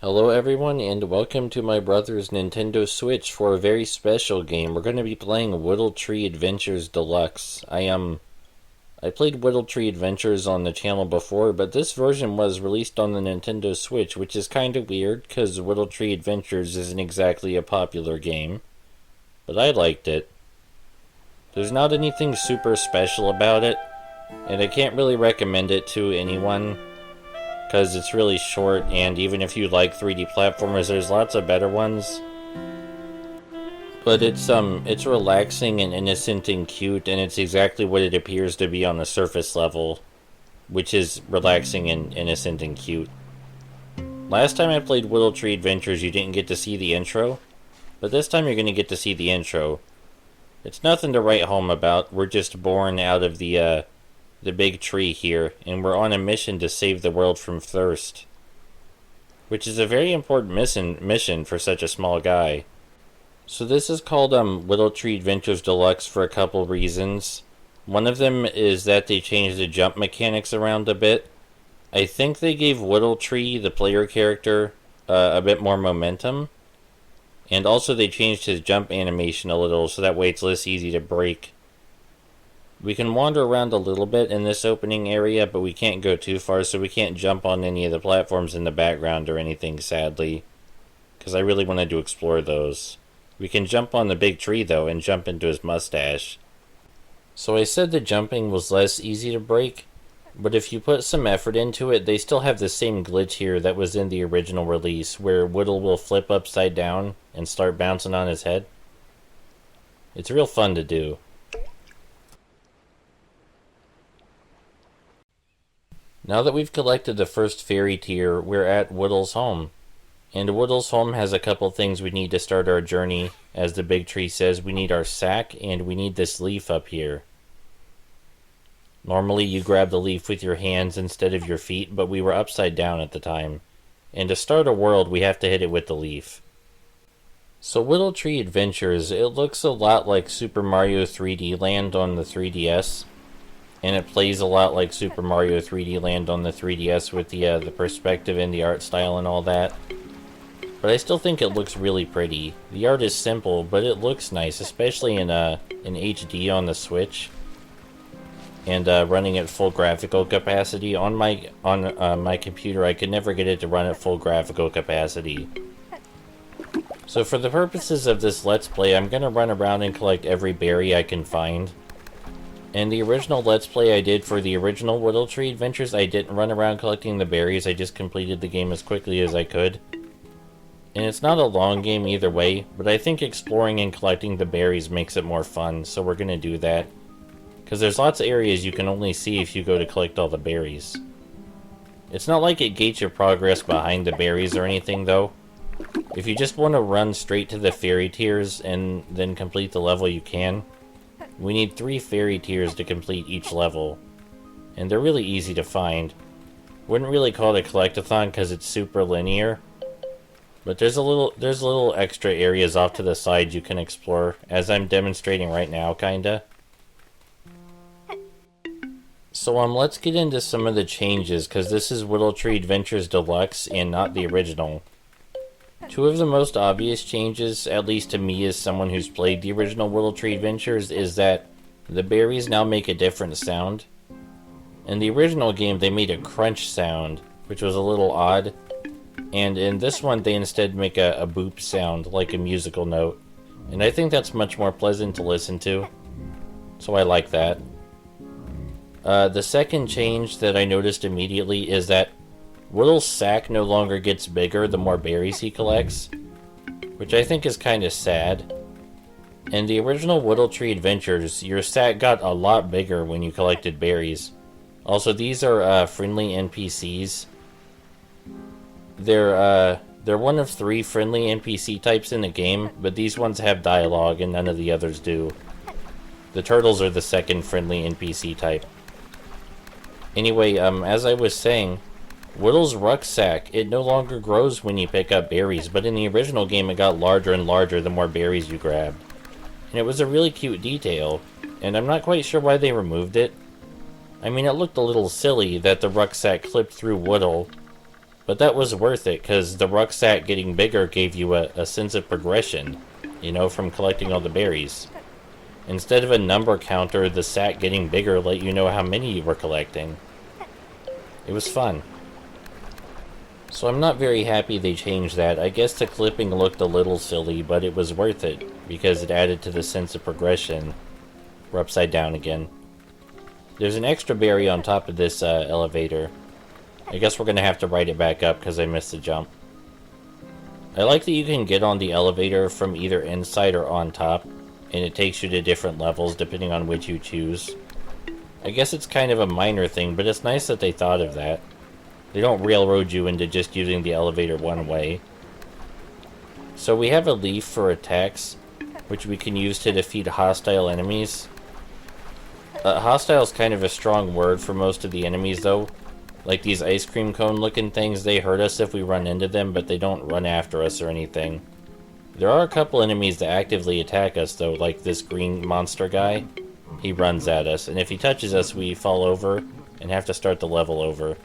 Hello everyone and welcome to my brother's Nintendo Switch for a very special game. We're going to be playing Woodle Tree Adventures Deluxe. I played Woodle Tree Adventures on the channel before, but this version was released on the Nintendo Switch, which is kind of weird because Woodle Tree Adventures isn't exactly a popular game. But I liked it. There's not anything super special about it, and I can't really recommend it to anyone because it's really short, and even if you like 3D platformers, there's lots of better ones. But it's relaxing and innocent and cute, and it's exactly what it appears to be on the surface level, which is relaxing and innocent and cute. Last time I played Woodle Tree Adventures, you didn't get to see the intro, but this time you're going to get to see the intro. It's nothing to write home about. We're just born out of the big tree here, and we're on a mission to save the world from thirst. Which is a very important mission for such a small guy. So this is called Woodle Tree Adventures Deluxe for a couple reasons. One of them is that they changed the jump mechanics around a bit. I think they gave Woodle Tree, the player character, a bit more momentum. And also they changed his jump animation a little, so that way it's less easy to break. We can wander around a little bit in this opening area, but we can't go too far, so we can't jump on any of the platforms in the background or anything, sadly. Because I really wanted to explore those. We can jump on the big tree, though, and jump into his mustache. So I said the jumping was less easy to break, but if you put some effort into it, they still have the same glitch here that was in the original release, where Woodle will flip upside down and start bouncing on his head. It's real fun to do. Now that we've collected the first fairy tier, we're at Woodle's home. And Woodle's home has a couple things we need to start our journey. As the big tree says, we need our sack, and we need this leaf up here. Normally you grab the leaf with your hands instead of your feet, but we were upside down at the time. And to start a world, we have to hit it with the leaf. So Woodle Tree Adventures, it looks a lot like Super Mario 3D Land on the 3DS. And it plays a lot like Super Mario 3D Land on the 3DS with the perspective and the art style and all that. But I still think it looks really pretty. The art is simple, but it looks nice, especially in HD on the Switch. And running at full graphical capacity. On my computer, I could never get it to run at full graphical capacity. So for the purposes of this Let's Play, I'm going to run around and collect every berry I can find. And the original Let's Play I did for the original Woodle Tree Adventures, I didn't run around collecting the berries, I just completed the game as quickly as I could. And it's not a long game either way, but I think exploring and collecting the berries makes it more fun, so we're gonna do that. Because there's lots of areas you can only see if you go to collect all the berries. It's not like it gates your progress behind the berries or anything though. If you just want to run straight to the fairy tiers and then complete the level, you can. We need 3 fairy tiers to complete each level, and they're really easy to find. Wouldn't really call it a collectathon because it's super linear, but there's little extra areas off to the side you can explore, as I'm demonstrating right now, kinda. So let's get into some of the changes, because this is Woodle Tree Adventures Deluxe and not the original. 2 of the most obvious changes, at least to me as someone who's played the original Woodle Tree Adventures, is that the berries now make a different sound. In the original game, they made a crunch sound, which was a little odd. And in this one, they instead make a boop sound, like a musical note. And I think that's much more pleasant to listen to. So I like that. The second change that I noticed immediately is that Woodle's sack no longer gets bigger the more berries he collects, which I think is kind of sad. In the original Woodle Tree Adventures, your sack got a lot bigger when you collected berries. Also, these are friendly NPCs. They're one of 3 friendly NPC types in the game, but these ones have dialogue and none of the others do. The turtles are the second friendly NPC type. Anyway, as I was saying, Woodle's rucksack, it no longer grows when you pick up berries, but in the original game it got larger and larger the more berries you grabbed. And it was a really cute detail, and I'm not quite sure why they removed it. I mean, it looked a little silly that the rucksack clipped through Woodle, But that was worth it, because the rucksack getting bigger gave you a sense of progression, you know, from collecting all the berries. Instead of a number counter, the sack getting bigger let you know how many you were collecting. It was fun. So I'm not very happy they changed that. I guess the clipping looked a little silly, but it was worth it, because it added to the sense of progression. We're upside down again. There's an extra berry on top of this elevator. I guess we're going to have to ride it back up because I missed the jump. I like that you can get on the elevator from either inside or on top, and it takes you to different levels depending on which you choose. I guess it's kind of a minor thing, but it's nice that they thought of that. They don't railroad you into just using the elevator one way. So we have a leaf for attacks, which we can use to defeat hostile enemies. Hostile is kind of a strong word for most of the enemies, though. Like these ice cream cone looking things, they hurt us if we run into them, but they don't run after us or anything. There are a couple enemies that actively attack us, though, like this green monster guy. He runs at us, and if he touches us, we fall over and have to start the level over.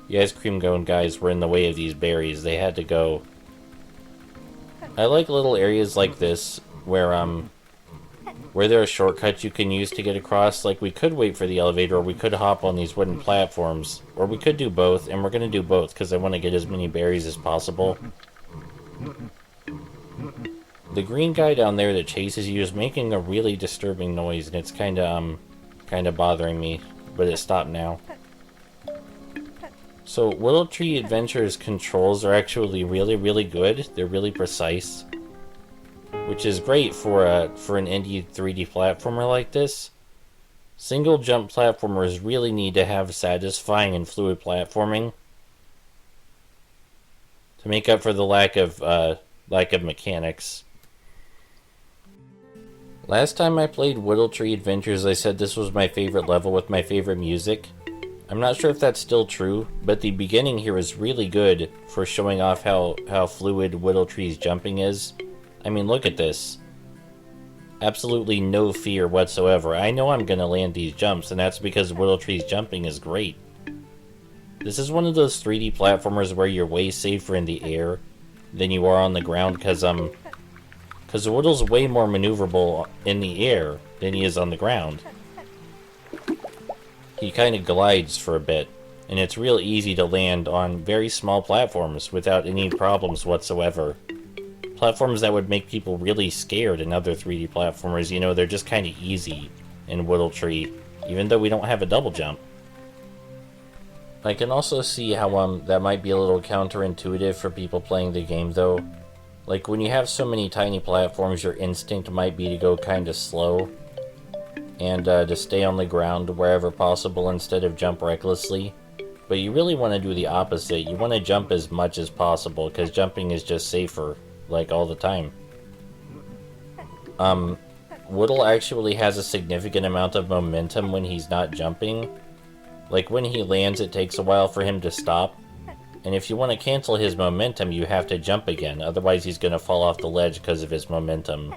The ice cream cone guys were in the way of these berries. They had to go. I like little areas like this where there are shortcuts you can use to get across. Like, we could wait for the elevator, or we could hop on these wooden platforms, or we could do both, and we're going to do both because I want to get as many berries as possible. The green guy down there that chases you is making a really disturbing noise, and it's kind of bothering me, but it stopped now. So, Woodle Tree Adventure's controls are actually really, really good. They're really precise, which is great for an indie 3D platformer like this. Single jump platformers really need to have satisfying and fluid platforming to make up for the lack of mechanics. Last time I played Woodle Tree Adventures, I said this was my favorite level with my favorite music. I'm not sure if that's still true, but the beginning here is really good for showing off how fluid Woodle Tree's jumping is. I mean, look at this. Absolutely no fear whatsoever. I know I'm going to land these jumps, and that's because Woodle Tree's jumping is great. This is one of those 3D platformers where you're way safer in the air than you are on the ground, because Woodle's way more maneuverable in the air than he is on the ground. He kind of glides for a bit, and it's real easy to land on very small platforms without any problems whatsoever. Platforms that would make people really scared in other 3D platformers, you know, they're just kind of easy in Woodle Tree, even though we don't have a double jump. I can also see how that might be a little counterintuitive for people playing the game, though. Like, when you have so many tiny platforms, your instinct might be to go kind of slow, and to stay on the ground wherever possible instead of jump recklessly. But you really want to do the opposite. You want to jump as much as possible, because jumping is just safer, like, all the time. Woodle actually has a significant amount of momentum when he's not jumping. Like, when he lands, it takes a while for him to stop. And if you want to cancel his momentum, you have to jump again. Otherwise, he's going to fall off the ledge because of his momentum.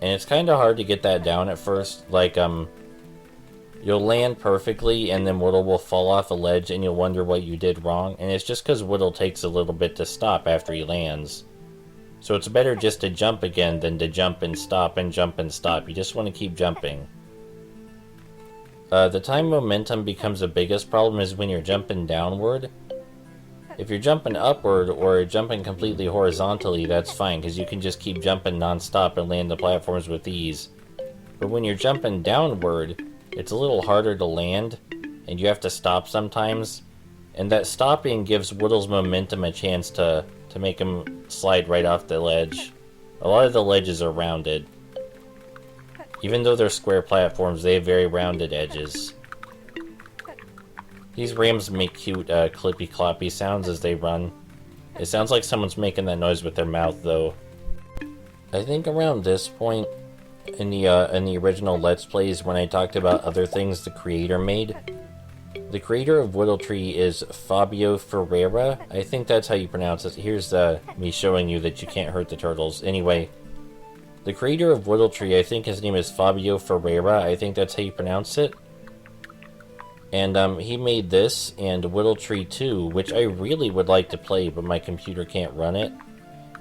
And it's kind of hard to get that down at first. Like, you'll land perfectly, and then Woodle will fall off a ledge, and you'll wonder what you did wrong. And it's just because Woodle takes a little bit to stop after he lands. So it's better just to jump again than to jump and stop and jump and stop. You just want to keep jumping. The time momentum becomes the biggest problem is when you're jumping downward. If you're jumping upward or jumping completely horizontally, that's fine, because you can just keep jumping non-stop and land the platforms with ease. But when you're jumping downward, it's a little harder to land, and you have to stop sometimes. And that stopping gives Woodle's momentum a chance to make him slide right off the ledge. A lot of the ledges are rounded. Even though they're square platforms, they have very rounded edges. These rams make cute clippy-cloppy sounds as they run. It sounds like someone's making that noise with their mouth, though. I think around this point in the original Let's Plays, when I talked about other things the creator made, the creator of Woodle Tree is Fabio Ferreira. I think that's how you pronounce it. Here's me showing you that you can't hurt the turtles. Anyway, the creator of Woodle Tree, I think his name is Fabio Ferreira. I think that's how you pronounce it. And he made this and Woodle Tree 2, which I really would like to play, but my computer can't run it.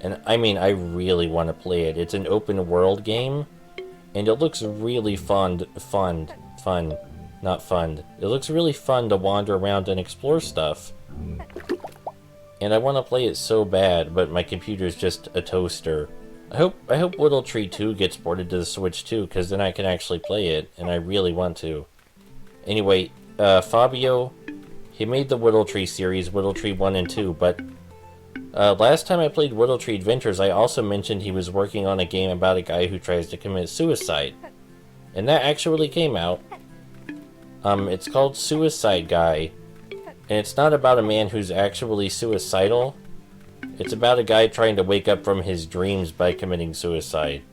And I mean, I really want to play it. It's an open world game, and it looks really fun. Not fun. It looks really fun to wander around and explore stuff. And I want to play it so bad, but my computer's just a toaster. I hope Woodle Tree 2 gets ported to the Switch too, because then I can actually play it, and I really want to. Anyway, Fabio, he made the Woodle Tree series, Woodle Tree 1 and 2, but last time I played Woodle Tree Adventures, I also mentioned he was working on a game about a guy who tries to commit suicide. And that actually came out. It's called Suicide Guy, and it's not about a man who's actually suicidal. It's about a guy trying to wake up from his dreams by committing suicide.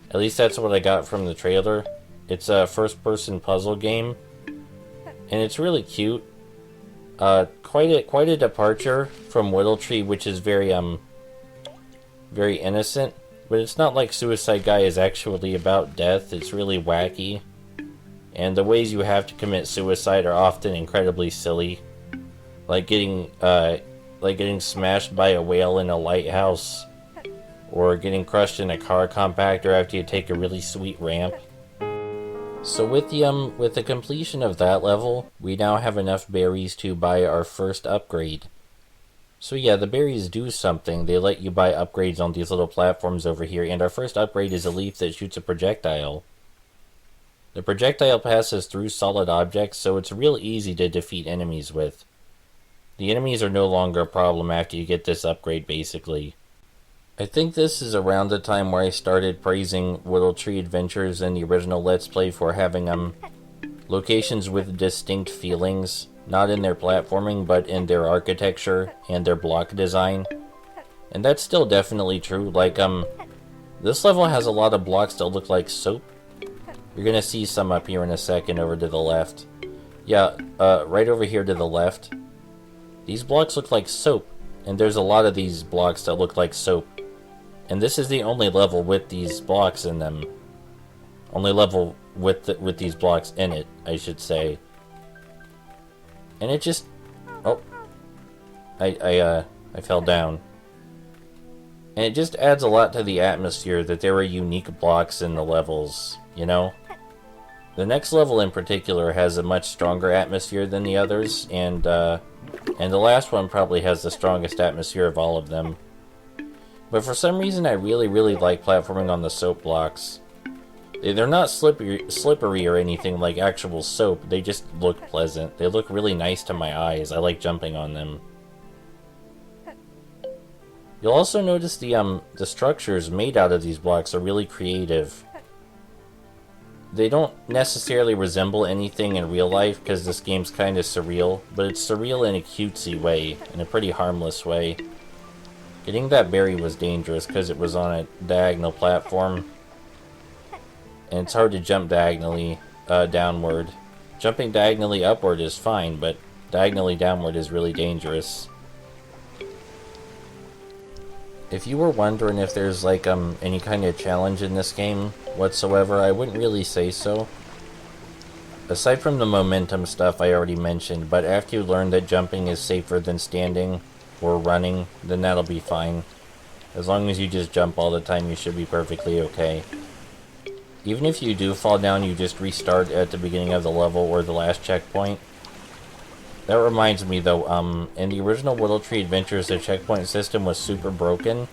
At least that's what I got from the trailer. It's a first-person puzzle game, and it's really cute. Quite a departure from Woodle Tree, which is very innocent. But it's not like Suicide Guy is actually about death. It's really wacky, and the ways you have to commit suicide are often incredibly silly, like getting smashed by a whale in a lighthouse, or getting crushed in a car compactor after you take a really sweet ramp. So with the completion of that level, we now have enough berries to buy our first upgrade. So yeah, the berries do something. They let you buy upgrades on these little platforms over here, and our first upgrade is a leaf that shoots a projectile. The projectile passes through solid objects, so it's real easy to defeat enemies with. The enemies are no longer a problem after you get this upgrade, basically. I think this is around the time where I started praising Woodle Tree Adventures in the original Let's Play for having locations with distinct feelings, not in their platforming, but in their architecture and their block design. And that's still definitely true. Like, this level has a lot of blocks that look like soap. You're gonna see some up here in a second over to the left. Yeah, right over here to the left. These blocks look like soap, and there's a lot of these blocks that look like soap. And this is the only level with these blocks in them. Only level with these blocks in it, I should say. And it just... Oh. I fell down. And it just adds a lot to the atmosphere that there are unique blocks in the levels, you know? The next level in particular has a much stronger atmosphere than the others, and the last one probably has the strongest atmosphere of all of them. But for some reason I really like platforming on the soap blocks. They're not slippery or anything like actual soap, they just look pleasant. They look really nice to my eyes. I like jumping on them. You'll also notice the structures made out of these blocks are really creative. They don't necessarily resemble anything in real life because this game's kind of surreal, but it's surreal in a cutesy way, in a pretty harmless way. Getting that berry was dangerous because it was on a diagonal platform, and it's hard to jump diagonally downward. Jumping diagonally upward is fine, but diagonally downward is really dangerous. If you were wondering if there's like any kind of challenge in this game whatsoever, I wouldn't really say so. Aside from the momentum stuff I already mentioned, but after you learn that jumping is safer than standing or running, then that'll be fine. As long as you just jump all the time, you should be perfectly okay. Even if you do fall down, you just restart at the beginning of the level or the last checkpoint. That reminds me though, in the original Woodle Tree Adventures, the checkpoint system was super broken.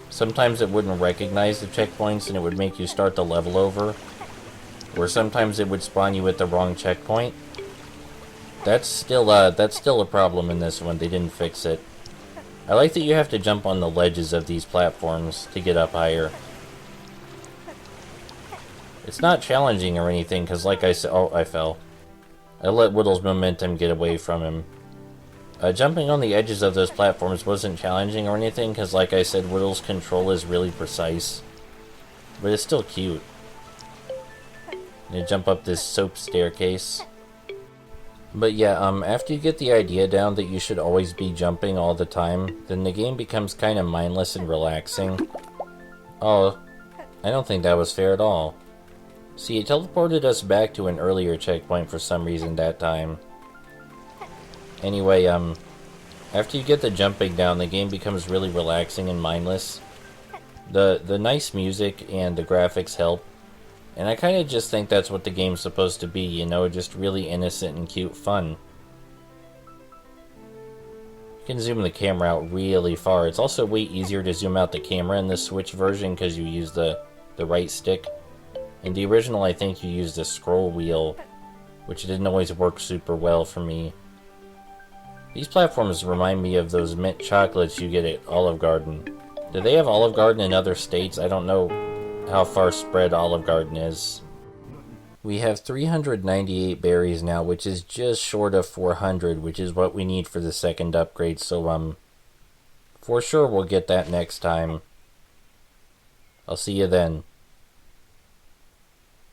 Sometimes it wouldn't recognize the checkpoints and it would make you start the level over. Or sometimes it would spawn you at the wrong checkpoint. That's still a problem in this one. They didn't fix it. I like that you have to jump on the ledges of these platforms to get up higher. It's not challenging or anything, because like I said... Oh, I fell. I let Woodle's momentum get away from him. Jumping on the edges of those platforms wasn't challenging or anything, because like I said, Woodle's control is really precise. But it's still cute. You jump up this soap staircase. But yeah, after you get the idea down that you should always be jumping all the time, then the game becomes kind of mindless and relaxing. Oh, I don't think that was fair at all. See, it teleported us back to an earlier checkpoint for some reason that time. Anyway, after you get the jumping down, the game becomes really relaxing and mindless. The nice music and the graphics help, and I kind of just think that's what the game's supposed to be, you know, just really innocent and cute fun. You can zoom the camera out really far. It's also way easier to zoom out the camera in the Switch version because you use the right stick. In the original, I think you used the scroll wheel, which didn't always work super well for me. These platforms remind me of those mint chocolates you get at Olive Garden. Do they have Olive Garden in other states? I don't know how far spread Olive Garden is. We have 398 berries now, which is just short of 400, which is what we need for the second upgrade, so for sure we'll get that next time. I'll see you then.